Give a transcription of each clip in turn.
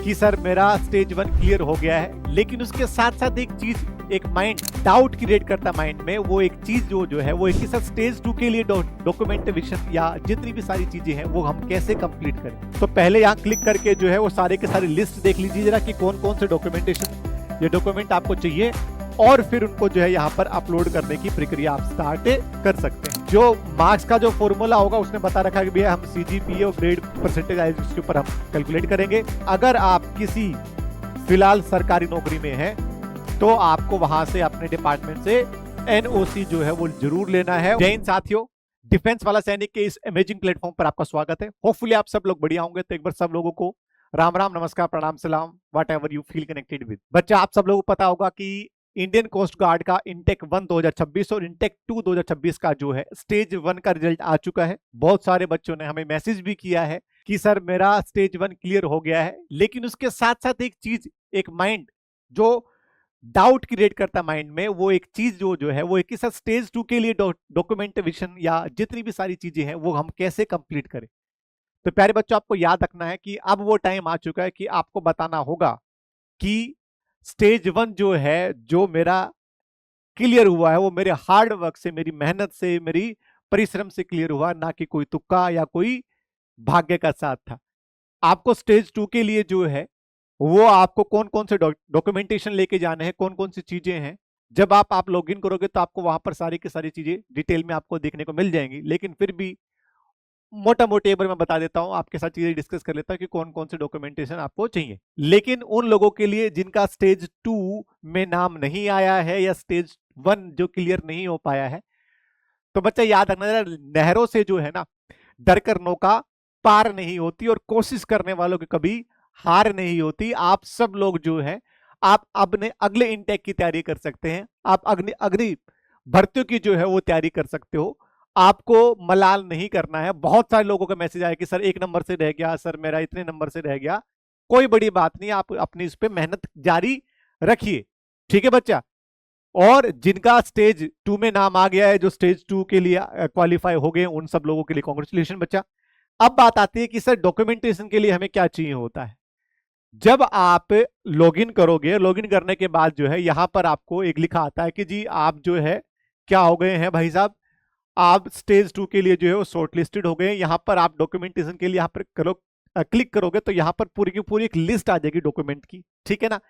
कि सर मेरा stage 1 clear हो गया है, लेकिन उसके साथ साथ एक चीज, एक माइंड डाउट क्रिएट करता माइंड में, वो एक चीज जो है वो एक सर स्टेज 2 के लिए डॉक्यूमेंटेशन या जितनी भी सारी चीजें हैं वो हम कैसे कंप्लीट करें। तो पहले यहाँ क्लिक करके जो है वो सारे के सारे लिस्ट देख लीजिए जरा कि कौन कौन से डॉक्यूमेंटेशन या डॉक्यूमेंट आपको चाहिए, और फिर उनको जो है यहाँ पर अपलोड करने की प्रक्रिया आप स्टार्ट कर सकते हैं। जो मार्क्स का जो फॉर्मूला होगा उसने बता रखा है कि भैया हम सीजीपीए और ग्रेड परसेंटेज आएगी उसके ऊपर हम कैलकुलेट करेंगे। अगर आप किसी फिलहाल सरकारी नौकरी में हैं तो आपको वहां से अपने डिपार्टमेंट से एनओसी जो है वो जरूर लेना है। जय हिंद साथियों, डिफेंस वाला सैनिक के इस अमेजिंग प्लेटफॉर्म पर आपका स्वागत है। होपफुली आप सब लोग बढ़िया होंगे। तो एक बार सब लोगों को राम राम, नमस्कार, प्रणाम, सलाम, what ever you feel connected with. बच्चा, आप सब लोगों को पता होगा कि इंडियन कोस्ट गार्ड का इंटेक 1 2026 और इंटेक 2 2026 का जो है स्टेज 1 का रिजल्ट आ चुका है। बहुत सारे बच्चों ने हमें मैसेज भी किया है कि सर मेरा स्टेज 1 क्लियर हो गया है, लेकिन उसके साथ साथ एक चीज, एक माइंड जो डाउट क्रिएट करता माइंड में, वो एक चीज जो है वो एक सर स्टेज 2 के लिए डॉक्यूमेंटेशन या जितनी भी सारी चीजें हैं वो हम कैसे कंप्लीट करें। तो प्यारे बच्चों, आपको याद रखना है कि अब वो टाइम आ चुका है कि आपको बताना होगा कि स्टेज 1 जो है, जो मेरा क्लियर हुआ है, वो मेरे हार्ड वर्क से, मेरी मेहनत से, मेरी परिश्रम से क्लियर हुआ, ना कि कोई तुक्का या कोई भाग्य का साथ था। आपको स्टेज 2 के लिए जो है वो आपको कौन कौन से डॉक्यूमेंटेशन लेके जाने हैं, कौन कौन सी चीजें हैं, जब आप लॉग इन करोगे तो आपको वहां पर सारी की सारी चीजें डिटेल में आपको देखने को मिल जाएंगी। लेकिन फिर भी मोटा मोटी एक बार मैं बता देता हूं, आपके साथ चीजें डिस्कस कर लेता हूं कि कौन कौन से डॉक्यूमेंटेशन आपको चाहिए। लेकिन उन लोगों के लिए जिनका स्टेज 2 में नाम नहीं आया है या स्टेज 1 जो क्लियर नहीं हो पाया है, तो बच्चा याद रखना, नहरों से जो है ना डर कर नौका पार नहीं होती, और कोशिश करने वालों की कभी हार नहीं होती। आप सब लोग जो है आप अपने अगले इनटेक की तैयारी कर सकते हैं, आप अगली भर्तियों की जो है वो तैयारी कर सकते हो। आपको मलाल नहीं करना है। बहुत सारे लोगों का मैसेज आया कि सर 1 नंबर से रह गया, सर मेरा इतने नंबर से रह गया। कोई बड़ी बात नहीं, आप अपनी इस पे मेहनत जारी रखिए, ठीक है बच्चा। और जिनका स्टेज 2 में नाम आ गया है, जो स्टेज 2 के लिए क्वालिफाई हो गए, उन सब लोगों के लिए कॉन्ग्रेचुलेशन बच्चा। अब बात आती है कि सर डॉक्यूमेंटेशन के लिए हमें क्या चाहिए होता है। जब आप लॉगिन करोगे, लॉगिन करने के बाद जो है यहां पर आपको एक लिखा आता है कि जी आप जो है क्या हो गए हैं भाई साहब, आप स्टेज 2 के लिए जो है वो शॉर्ट लिस्टेड हो गए। यहां पर आप डॉक्यूमेंटेशन के लिए यहाँ पर क्लिक करोगे तो यहाँ पर पूरी की पूरी एक लिस्ट आ जाएगी डॉक्यूमेंट की, ठीक है ना।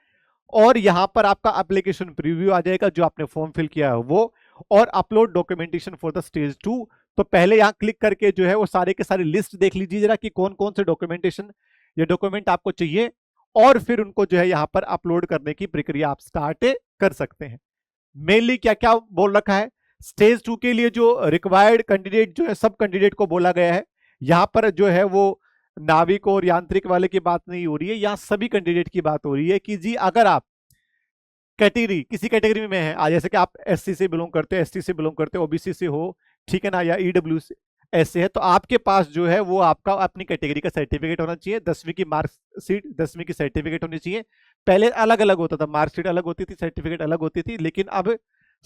और यहाँ पर आपका एप्लीकेशन प्रीव्यू आ जाएगा, जो आपने फॉर्म फिल किया है वो, और upload documentation for the stage 2। तो पहले यहाँ क्लिक करके जो है वो सारे के सारे लिस्ट देख लीजिए जरा कि कौन कौन से डॉक्यूमेंटेशन या डॉक्यूमेंट आपको चाहिए, और फिर उनको जो है यहाँ पर अपलोड करने की प्रक्रिया आप स्टार्ट कर सकते हैं। मेनली क्या क्या बोल रखा है, स्टेज 2 के लिए जो रिक्वायर्ड कैंडिडेट जो है, सब कैंडिडेट को बोला गया है। यहाँ पर जो है वो नाविक और यांत्रिक वाले की बात नहीं हो रही है, यहाँ सभी कैंडिडेट की बात हो रही है कि जी अगर आप कैटेगरी, किसी कैटेगरी में है, जैसे कि आप एससी से बिलोंग करते हैं, एसटी से बिलोंग करते हैं, ओबीसी से हो, ठीक है ना, या ईडब्ल्यू से ऐसे है, तो आपके पास जो है वो आपका अपनी कैटेगरी का सर्टिफिकेट होना चाहिए, 10वीं की मार्कशीट, 10वीं की सर्टिफिकेट होनी चाहिए। पहले अलग अलग होता था, मार्कशीट अलग होती थी, सर्टिफिकेट अलग होती थी, लेकिन अब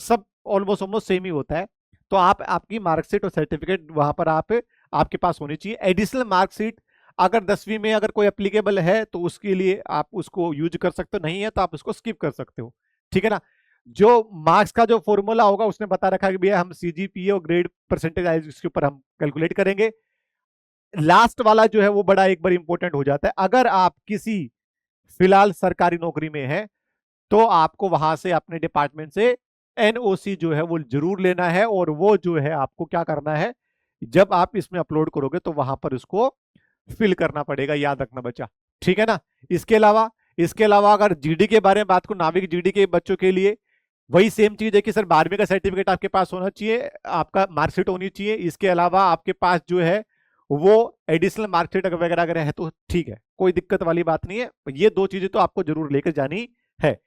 सब ऑलमोस्ट सेम ही होता है। तो आप आपकी मार्कशीट और सर्टिफिकेट वहां पर आपके पास होनी चाहिए। एडिशनल मार्कशीट अगर 10वीं में अगर कोई एप्लीकेबल है तो उसके लिए आप उसको यूज कर सकते हो, नहीं है तो आप उसको स्किप कर सकते हो, ठीक है ना। जो मार्क्स का जो फॉर्मूला होगा उसने बता रखा है कि भैया हम सीजीपीए और ग्रेड परसेंटेज आएगी उसके ऊपर हम कैलकुलेट करेंगे। लास्ट वाला जो है वो बड़ा एक बार इंपॉर्टेंट हो जाता है। अगर आप किसी फिलहाल सरकारी नौकरी में है तो आपको वहां से अपने डिपार्टमेंट से एनओसी जो है वो जरूर लेना है, और वो जो है आपको क्या करना है, जब आप इसमें अपलोड करोगे तो वहां पर उसको फिल करना पड़ेगा, याद रखना बच्चा, ठीक है ना। इसके अलावा अगर जीडी के बारे में बात करूं, नाविक जीडी के बच्चों के लिए वही सेम चीज है कि सर 12वीं का सर्टिफिकेट आपके पास होना चाहिए, आपका मार्कशीट होनी चाहिए। इसके अलावा आपके पास जो है वो एडिशनल मार्कशीट वगैरह अगर है तो ठीक है, कोई दिक्कत वाली बात नहीं है। ये 2 चीजें तो आपको जरूर लेकर जानी है।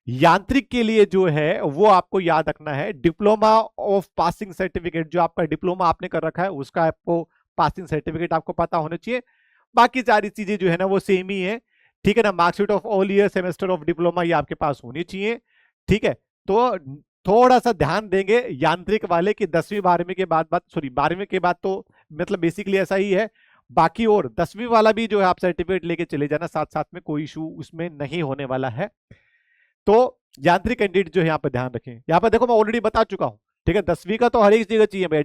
यांत्रिक के लिए जो है वो आपको याद रखना है, डिप्लोमा ऑफ पासिंग सर्टिफिकेट, जो आपका डिप्लोमा आपने कर रखा है उसका आपको पासिंग सर्टिफिकेट आपको पता होना चाहिए। बाकी सारी चीजें जो है ना वो सेम ही है, ठीक है ना। Marksheet of all year semester of diploma ये आपके पास होनी चाहिए, ठीक है। तो थोड़ा सा ध्यान देंगे यांत्रिक वाले कि 10वीं 12वीं के बाद 12वीं के बाद तो मतलब बेसिकली ऐसा ही है, बाकी और 10वीं वाला भी जो है आप सर्टिफिकेट लेके चले जाना साथ साथ में, कोई इशू उसमें नहीं होने वाला है। तो यांत्रिक कैंडिडेट जो है यहाँ पर ध्यान रखें। यहाँ पर देखो मैं ऑलरेडी बता चुका हूँ, ठीक है, 10वीं का तो हर एक जगह चाहिए भैया।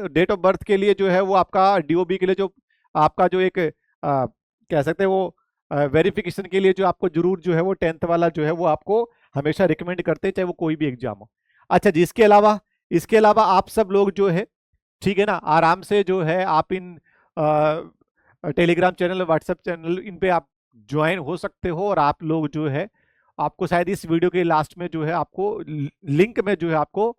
डेट ऑफ बर्थ के लिए जो है वो आपका डीओबी के लिए जो आपका जो एक कह सकते हैं वो वेरिफिकेशन के लिए जो आपको जरूर जो है वो 10th वाला जो है वो आपको हमेशा रिकमेंड करते हैं, चाहे वो कोई भी एग्जाम हो। अच्छा जी, इसके अलावा आप सब लोग जो है, ठीक है ना, आराम से जो है आप इन टेलीग्राम चैनल, व्हाट्सएप चैनल, इन पे आप ज्वाइन हो सकते हो। और आप लोग जो है, आपको शायद इस वीडियो के लास्ट में जो है आपको लिंक में जो है आपको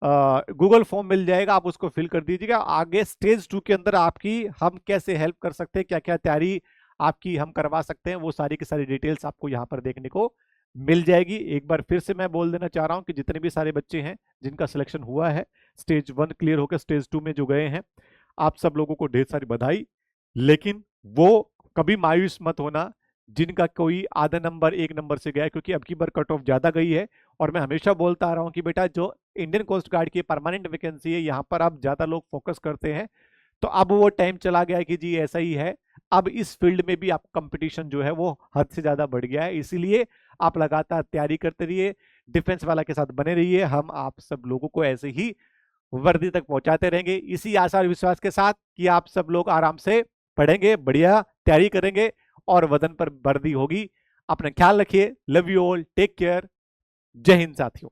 गूगल फॉर्म मिल जाएगा, आप उसको फिल कर दीजिएगा। आगे स्टेज 2 के अंदर आपकी हम कैसे हेल्प कर सकते हैं, क्या क्या तैयारी आपकी हम करवा सकते हैं, वो सारी की सारी डिटेल्स आपको यहाँ पर देखने को मिल जाएगी। एक बार फिर से मैं बोल देना चाह रहा हूँ कि जितने भी सारे बच्चे हैं जिनका सिलेक्शन हुआ है, स्टेज 1 क्लियर होकर स्टेज 2 में जो गए हैं, आप सब लोगों को ढेर सारी बधाई। लेकिन वो कभी मायूस मत होना जिनका कोई आधा नंबर 1 नंबर से गया है, क्योंकि अब की बार कट ऑफ ज्यादा गई है। और मैं हमेशा बोलता आ रहा हूँ कि बेटा जो इंडियन कोस्ट गार्ड की परमानेंट वैकेंसी है, यहाँ पर अब ज्यादा लोग फोकस करते हैं। तो अब वो टाइम चला गया है कि जी ऐसा ही है। अब इस फील्ड में भी आप कंपटीशन जो है वो हद से ज्यादा बढ़ गया है, इसीलिए आप लगातार तैयारी करते रहिए, डिफेंस वाला के साथ बने रहिए। हम आप सब लोगों को ऐसे ही वर्दी तक पहुंचाते रहेंगे, इसी आशा और विश्वास के साथ कि आप सब लोग आराम से पढ़ेंगे, बढ़िया तैयारी करेंगे और वतन पर वर्दी होगी। अपना ख्याल रखिए। Love you all, take care. जय हिंद साथियों।